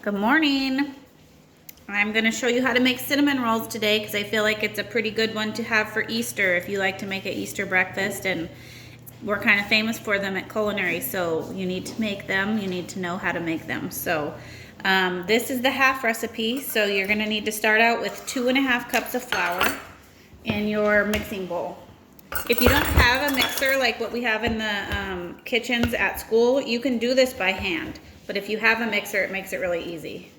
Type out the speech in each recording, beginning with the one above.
Good morning. I'm going to show you how to make cinnamon rolls today because I feel like it's a pretty good one to have for Easter if you like to make an Easter breakfast, and we're kind of famous for them at Culinary, so you need to make them. You need to know how to make them. So this is the half recipe, so you're going to need to start out with 2.5 cups of flour in your mixing bowl. If you don't have a mixer like what we have in the kitchens at school, you can do this by hand. But if you have a mixer, it makes it really easy.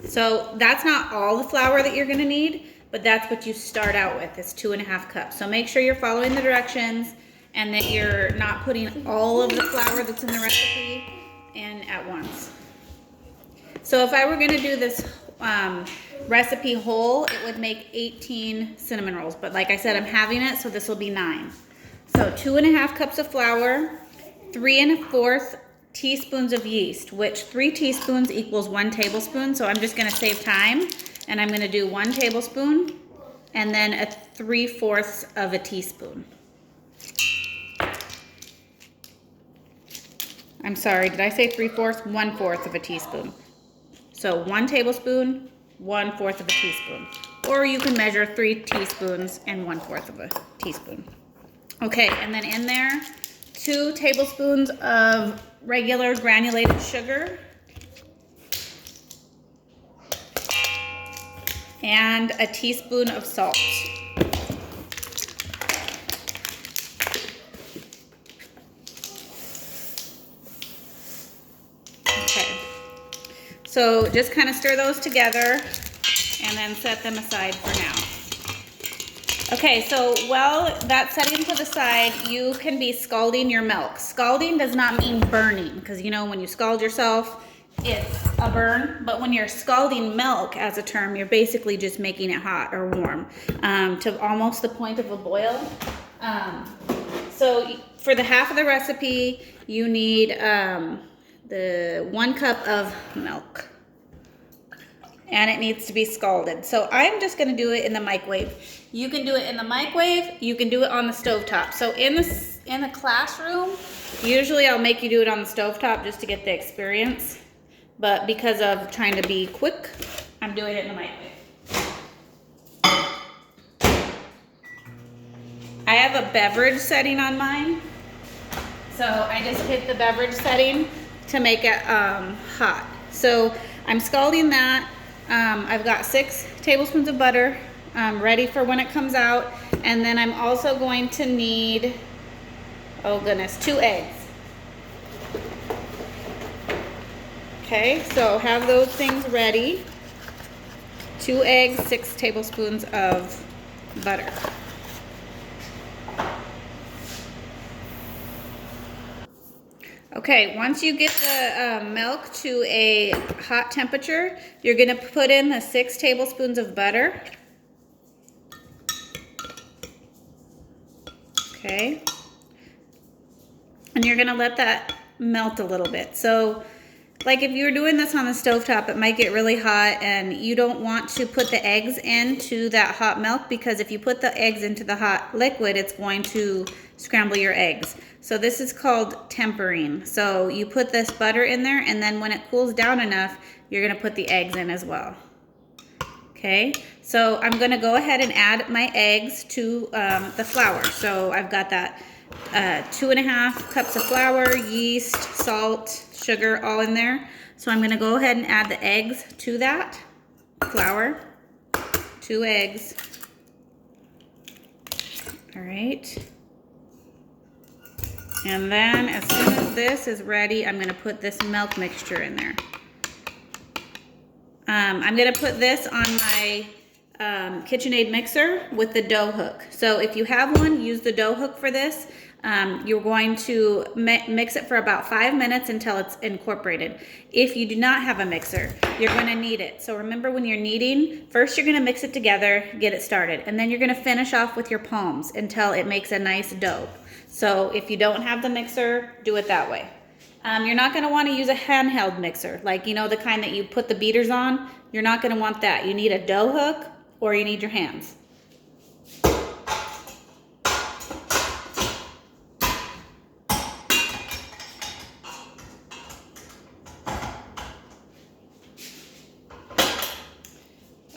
So that's not all the flour that you're gonna need, but that's what you start out with, is 2.5 cups. So make sure you're following the directions and that you're not putting all of the flour that's in the recipe in at once. So if I were gonna do this recipe whole, it would make 18 cinnamon rolls. But like I said, I'm having it, so this will be 9. So 2.5 cups of flour, 3 1/4 teaspoons of yeast, which 3 teaspoons equals 1 tablespoon. So I'm just gonna save time, and I'm gonna do 1 tablespoon and then a 3/4 of a teaspoon. I'm sorry, did I say 3/4? 1/4 of a teaspoon. So 1 tablespoon, 1/4 of a teaspoon. Or you can measure 3 teaspoons and 1/4 of a teaspoon. Okay, and then in there, 2 tablespoons of regular granulated sugar and a teaspoon of salt. Okay, so just kind of stir those together and then set them aside for now. Okay, so while that's setting to the side, you can be scalding your milk. Scalding does not mean burning, because you know when you scald yourself, it's a burn. But when you're scalding milk as a term, you're basically just making it hot or warm to almost the point of a boil. So for the half of the recipe, you need the 1 cup of milk. And it needs to be scalded. So I'm just gonna do it in the microwave. You can do it in the microwave, you can do it on the stovetop. So in the classroom, usually I'll make you do it on the stovetop just to get the experience. But because of trying to be quick, I'm doing it in the microwave. I have a beverage setting on mine. So I just hit the beverage setting to make it hot. So I'm scalding that. I've got 6 tablespoons of butter ready for when it comes out. And then I'm also going to need, oh goodness, 2 eggs. Okay, so have those things ready. 2 eggs, 6 tablespoons of butter. Okay, once you get the milk to a hot temperature, you're gonna put in the 6 tablespoons of butter. Okay, and you're gonna let that melt a little bit. So like if you're doing this on the stovetop, it might get really hot, and you don't want to put the eggs into that hot milk, because if you put the eggs into the hot liquid, it's going to scramble your eggs. So this is called tempering. So you put this butter in there, and then when it cools down enough, you're gonna put the eggs in as well. Okay, so I'm gonna go ahead and add my eggs to the flour. So I've got that 2.5 cups of flour, yeast, salt, sugar, all in there. So I'm gonna go ahead and add the eggs to that flour. 2 eggs. All right. And then as soon as this is ready, I'm gonna put this milk mixture in there. I'm gonna put this on my KitchenAid mixer with the dough hook. So if you have one, use the dough hook for this. You're going to mix it for about 5 minutes until it's incorporated. If you do not have a mixer, you're gonna knead it. So remember, when you're kneading, first you're gonna mix it together, get it started, and then you're gonna finish off with your palms until it makes a nice dough. So if you don't have the mixer, do it that way. You're not gonna wanna use a handheld mixer, like, you know, the kind that you put the beaters on. You're not gonna want that. You need a dough hook, or you need your hands.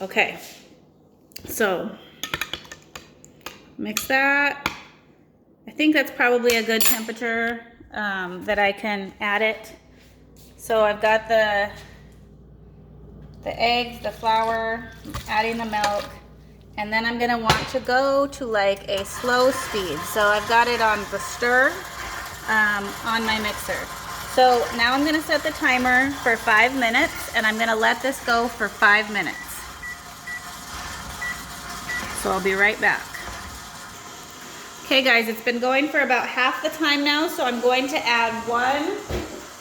Okay, so mix that. I think that's probably a good temperature that I can add it. So I've got the eggs, the flour, adding the milk, and then I'm gonna want to go to like a slow speed. So I've got it on the stir on my mixer. So now I'm gonna set the timer for 5 minutes, and I'm gonna let this go for 5 minutes. So I'll be right back. Okay guys, it's been going for about half the time now, so I'm going to add 1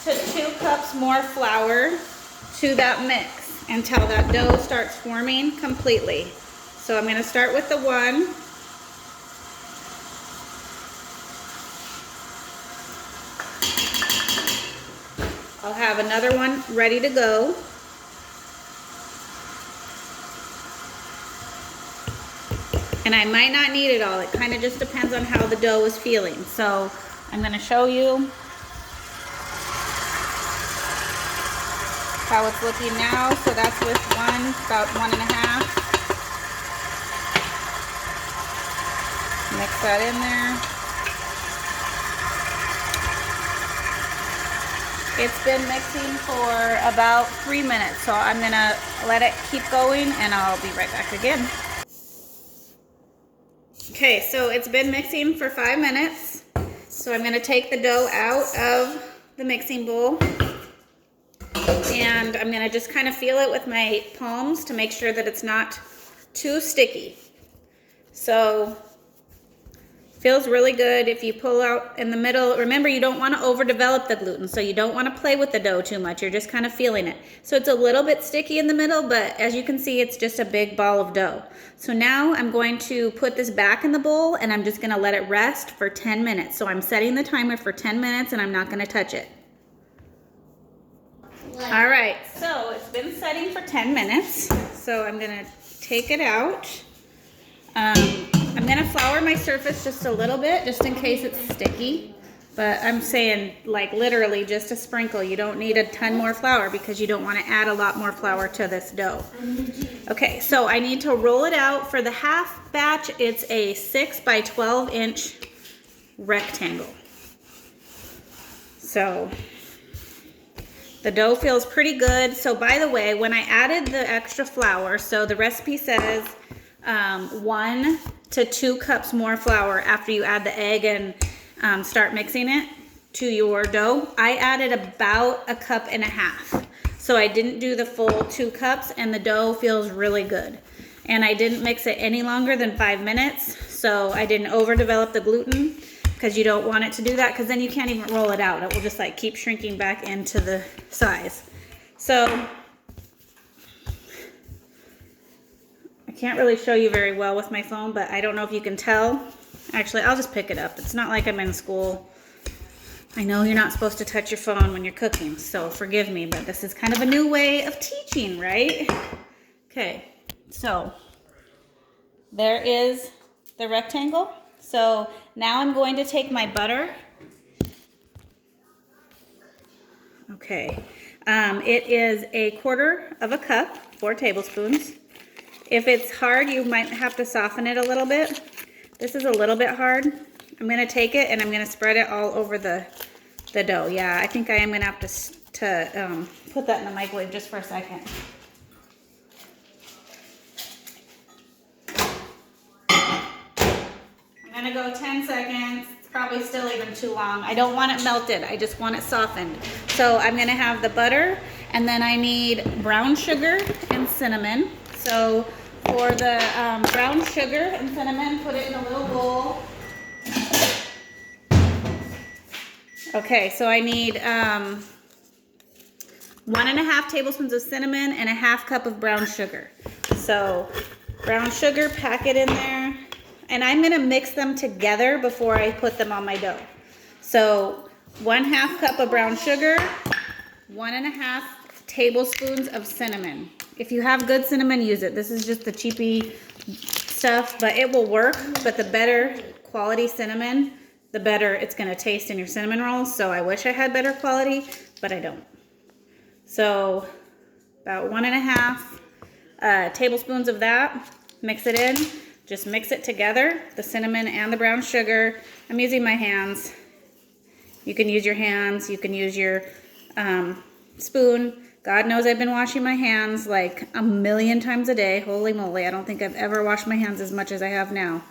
to 2 cups more flour to that mix until that dough starts forming completely. So I'm going to start with the 1. I'll have another one ready to go. And I might not need it all. It kind of just depends on how the dough is feeling. So I'm going to show you how it's looking now. So that's with 1, about 1.5. Mix that in there. It's been mixing for about 3 minutes. So I'm going to let it keep going and I'll be right back again. Okay, so it's been mixing for 5 minutes. So I'm going to take the dough out of the mixing bowl. And I'm going to just kind of feel it with my palms to make sure that it's not too sticky. So feels really good. If you pull out in the middle, remember you don't want to overdevelop the gluten, so you don't want to play with the dough too much. You're just kind of feeling it. So it's a little bit sticky in the middle, but as you can see, it's just a big ball of dough. So now I'm going to put this back in the bowl and I'm just going to let it rest for 10 minutes. So I'm setting the timer for 10 minutes and I'm not going to touch it. All right, so it's been setting for 10 minutes. So I'm going to take it out. I'm going to flour my surface just a little bit, just in case it's sticky. But I'm saying like literally just a sprinkle. You don't need a ton more flour because you don't want to add a lot more flour to this dough. Okay, so I need to roll it out. For the half batch, it's a 6 by 12 inch rectangle. So the dough feels pretty good. So by the way, when I added the extra flour, so the recipe says 1 to 2 cups more flour after you add the egg and start mixing it to your dough. I added about 1.5 cups. So I didn't do the full 2 cups and the dough feels really good. And I didn't mix it any longer than 5 minutes. So I didn't overdevelop the gluten because you don't want it to do that because then you can't even roll it out. It will just like keep shrinking back into the size. So I can't really show you very well with my phone, but I don't know if you can tell. Actually, I'll just pick it up. It's not like I'm in school. I know you're not supposed to touch your phone when you're cooking, so forgive me, but this is kind of a new way of teaching, right? Okay, so there is the rectangle. So now I'm going to take my butter. Okay, it is 1/4 cup, 4 tablespoons. If it's hard, you might have to soften it a little bit. This is a little bit hard. I'm going to take it and I'm going to spread it all over the dough. Yeah, I think I am going to have to put that in the microwave just for a second. I'm going to go 10 seconds. It's probably still even too long. I don't want it melted. I just want it softened. So I'm going to have the butter, and then I need brown sugar and cinnamon. So for the brown sugar and cinnamon, put it in a little bowl. Okay, so I need 1.5 tablespoons of cinnamon and 1/2 cup of brown sugar. So brown sugar, pack it in there. And I'm going to mix them together before I put them on my dough. So 1/2 cup of brown sugar, 1.5 tablespoons of cinnamon. If you have good cinnamon, use it. This is just the cheapy stuff, but it will work. But the better quality cinnamon, the better it's going to taste in your cinnamon rolls. So I wish I had better quality, but I don't. So about 1.5 tablespoons of that. Mix it in. Just mix it together, the cinnamon and the brown sugar. I'm using my hands. You can use your hands. You can use your spoon. God knows I've been washing my hands like a million times a day. Holy moly, I don't think I've ever washed my hands as much as I have now.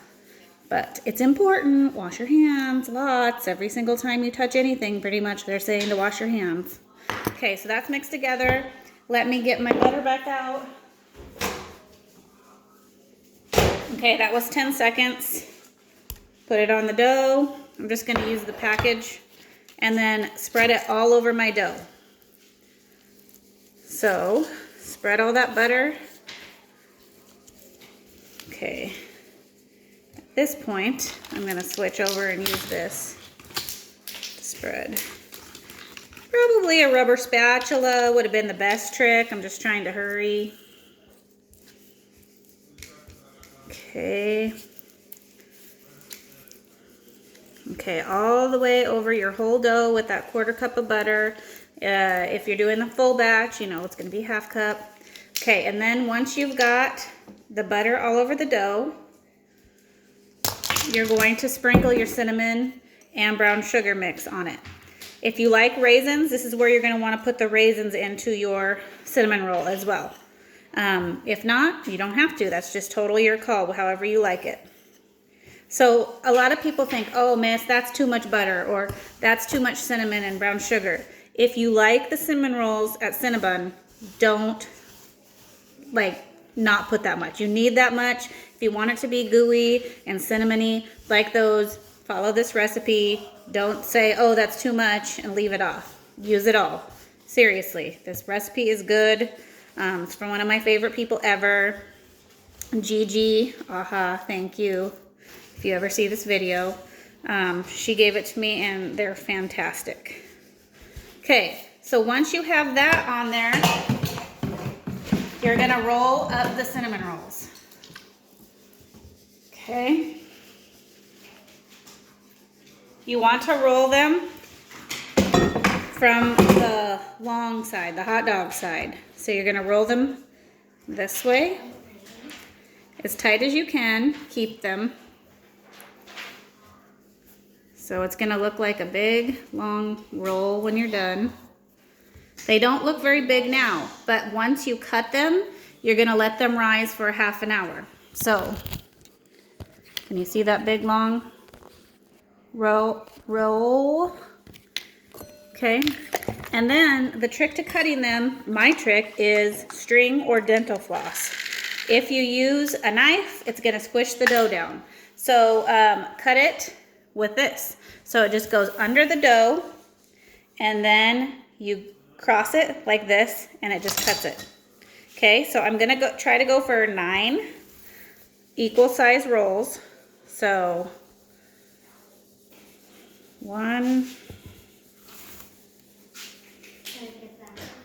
But it's important. Wash your hands lots. Every single time you touch anything, pretty much they're saying to wash your hands. Okay, so that's mixed together. Let me get my butter back out. Okay, that was 10 seconds. Put it on the dough. I'm just going to use the package and then spread it all over my dough. So, spread all that butter. Okay. At this point, I'm going to switch over and use this to spread. Probably a rubber spatula would have been the best trick. I'm just trying to hurry. Okay. Okay, all the way over your whole dough with that 1/4 cup of butter. If you're doing the full batch, you know it's going to be 1/2 cup. Okay, and then once you've got the butter all over the dough, you're going to sprinkle your cinnamon and brown sugar mix on it. If you like raisins, this is where you're going to want to put the raisins into your cinnamon roll as well. If not, you don't have to. That's just totally your call, however you like it. So a lot of people think, oh, miss, that's too much butter, or that's too much cinnamon and brown sugar. If you like the cinnamon rolls at Cinnabon, don't not put that much. You need that much. If you want it to be gooey and cinnamony like those, follow this recipe. Don't say, oh, that's too much and leave it off. Use it all. Seriously, this recipe is good. It's from one of my favorite people ever, Gigi. Aha, thank you. If you ever see this video, she gave it to me and they're fantastic. Okay, so once you have that on there, you're gonna roll up the cinnamon rolls. Okay. You want to roll them from the long side, the hot dog side. So you're gonna roll them this way, as tight as you can, keep them. So it's gonna look like a big, long roll when you're done. They don't look very big now, but once you cut them, you're gonna let them rise for 1/2 an hour. So, can you see that big, long roll? Okay, and then the trick to cutting them, my trick, is string or dental floss. If you use a knife, it's gonna squish the dough down. So cut it with this. So it just goes under the dough, and then you cross it like this, and it just cuts it. Okay, so I'm gonna try to go for 9 equal size rolls. So 1,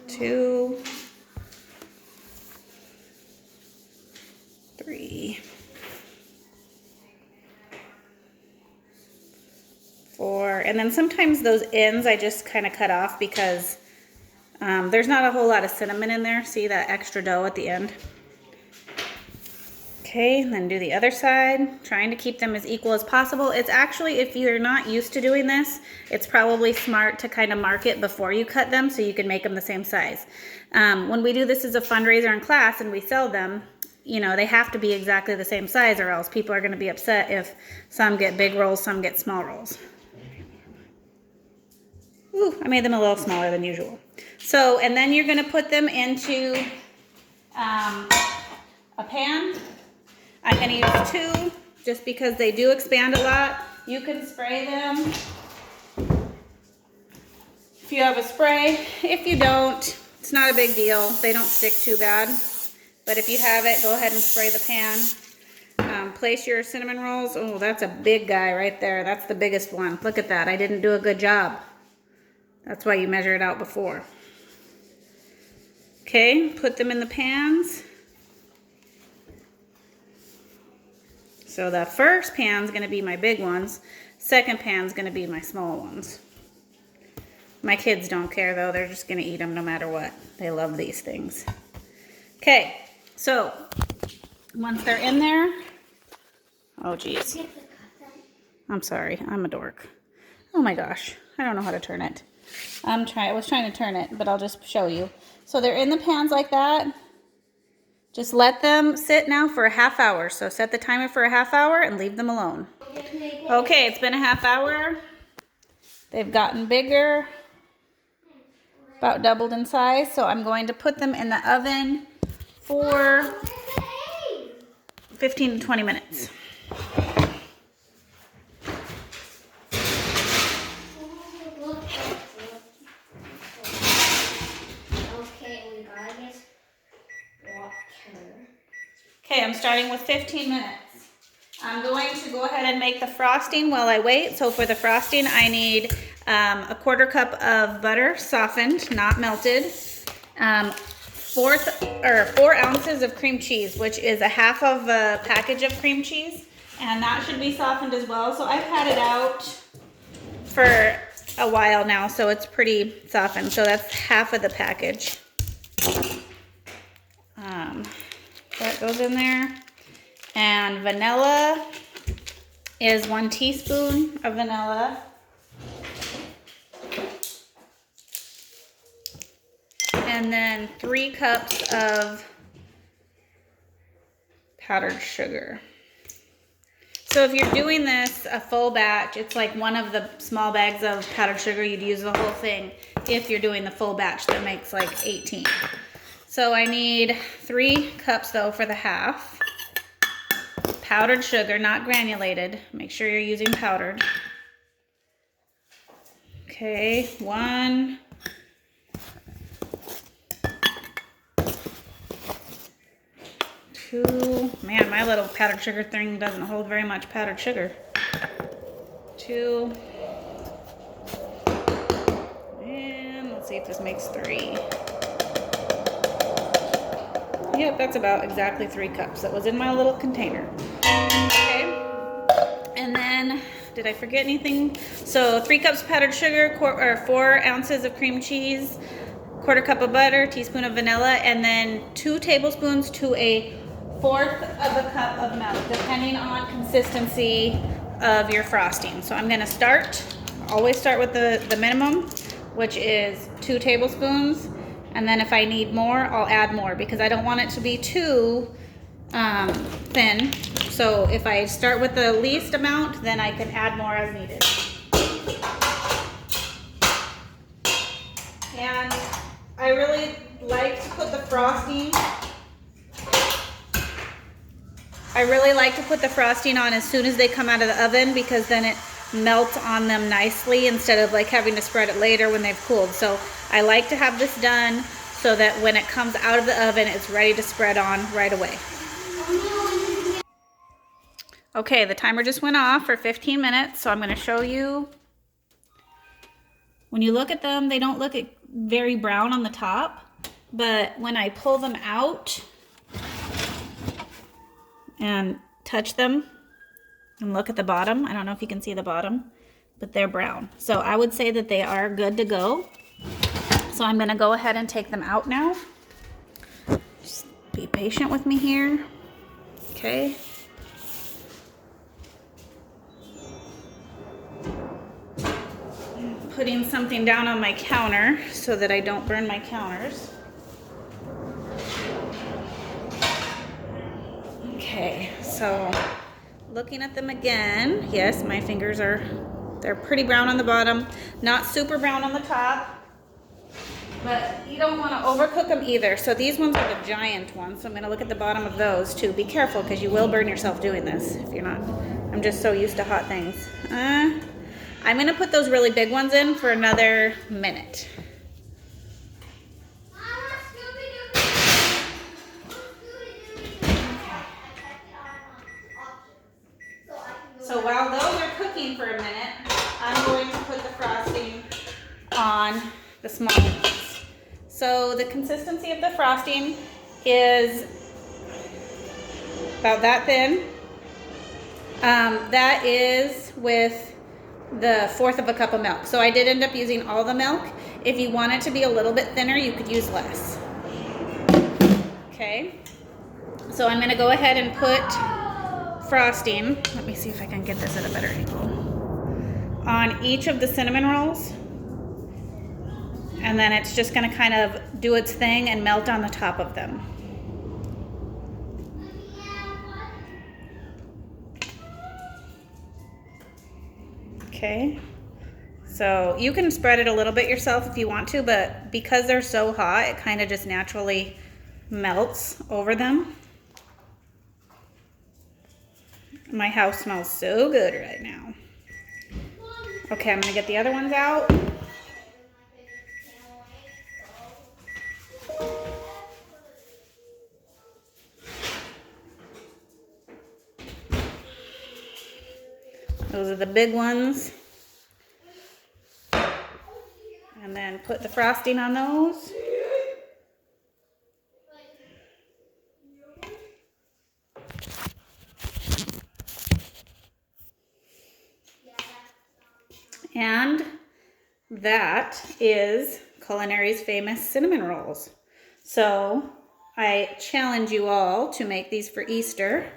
2, 3, 4, and then sometimes those ends I just kind of cut off because there's not a whole lot of cinnamon in there. See that extra dough at the end? Okay, and then do the other side, trying to keep them as equal as possible. It's actually, if you're not used to doing this, it's probably smart to kind of mark it before you cut them so you can make them the same size. When we do this as a fundraiser in class and we sell them, you know, they have to be exactly the same size, or else people are going to be upset if some get big rolls, some get small rolls. Ooh, I made them a little smaller than usual. So, and then you're going to put them into a pan. I'm going to use 2 just because they do expand a lot. You can spray them if you have a spray. If you don't, it's not a big deal. They don't stick too bad. But if you have it, go ahead and spray the pan. Place your cinnamon rolls. Oh, that's a big guy right there. That's the biggest one. Look at that. I didn't do a good job. That's why you measure it out before. Okay, put them in the pans. So the first pan's gonna be my big ones. Second pan's gonna be my small ones. My kids don't care though, they're just gonna eat them no matter what. They love these things. Okay, So once they're in there, oh geez, I'm sorry, I'm a dork. Oh my gosh, I don't know how to turn it. I was trying to turn it, but I'll just show you. So they're in the pans like that. Just let them sit now for a half hour. So set the timer for a half hour and leave them alone. Okay, it's been a half hour. They've gotten bigger, about doubled in size. So I'm going to put them in the oven for 15 to 20 minutes. Okay, I'm starting with 15 minutes. I'm going to go ahead and make the frosting while I wait. So for the frosting, I need a 1/4 cup of butter, softened, not melted. 4 ounces of cream cheese, which is a half of a package of cream cheese. And that should be softened as well. So I've had it out for a while now, so it's pretty softened. So that's half of the package. That goes in there. And vanilla is 1 teaspoon of vanilla. And then 3 cups of powdered sugar. So if you're doing this a full batch, it's like one of the small bags of powdered sugar. You'd use the whole thing if you're doing the full batch that makes like 18. So I need 3 cups though for the half. Powdered sugar, not granulated. Make sure you're using powdered. Okay, 1. 2. Man, my little powdered sugar thing doesn't hold very much powdered sugar. 2. And let's see if this makes 3. Yep, that's about exactly 3 cups. That was in my little container. Okay. And then, did I forget anything? So 3 cups powdered sugar, 4 ounces of cream cheese, 1/4 cup of butter, teaspoon of vanilla, and then 2 tablespoons to a 1/4 of a cup of milk, depending on consistency of your frosting. So I'm gonna always start with the minimum, which is 2 tablespoons. And then if I need more, I'll add more because I don't want it to be too thin. So if I start with the least amount, then I can add more as needed. And I really like to put the frosting on as soon as they come out of the oven because then it melts on them nicely instead of like having to spread it later when they've cooled. So I like to have this done so that when it comes out of the oven, it's ready to spread on right away. Okay, the timer just went off for 15 minutes, so I'm going to show you. When you look at them, they don't look very brown on the top, but when I pull them out and touch them and look at the bottom, I don't know if you can see the bottom, but they're brown. So I would say that they are good to go. So I'm going to go ahead and take them out now. Just be patient with me here. Okay. Putting something down on my counter so that I don't burn my counters. Okay, so looking at them again, yes, my fingers they're pretty brown on the bottom, not super brown on the top, but you don't want to overcook them either. So these ones are the giant ones, so I'm going to look at the bottom of those too. Be careful because you will burn yourself doing this if you're not. I'm just so used to hot things. I'm going to put those really big ones in for another minute. So while those are cooking for a minute, I'm going to put the frosting on the small ones. So the consistency of the frosting is about that thin. That is with the 1/4 of a cup of milk. So I did end up using all the milk. If you want it to be a little bit thinner, you could use less. Okay. So I'm gonna go ahead and put frosting. Let me see if I can get this at a better angle. On each of the cinnamon rolls. And then it's just gonna kind of do its thing and melt on the top of them. Okay. So you can spread it a little bit yourself if you want to, but because they're so hot, it kind of just naturally melts over them. My house smells so good right now. Okay, I'm gonna get the other ones out. Those are the big ones. And then put the frosting on those. And that is Culinary's famous cinnamon rolls. So I challenge you all to make these for Easter.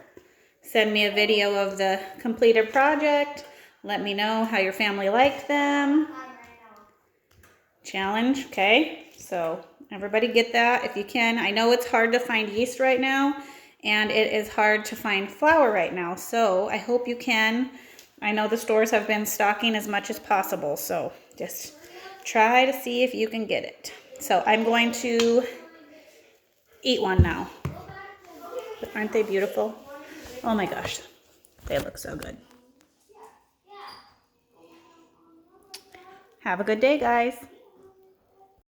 Send me a video of the completed project. Let me know how your family liked them. Challenge, okay? So everybody get that if you can. I know it's hard to find yeast right now, and it is hard to find flour right now. So I hope you can. I know the stores have been stocking as much as possible, so just try to see if you can get it. So I'm going to eat one now. Aren't they beautiful? Oh my gosh, they look so good. Have a good day, guys.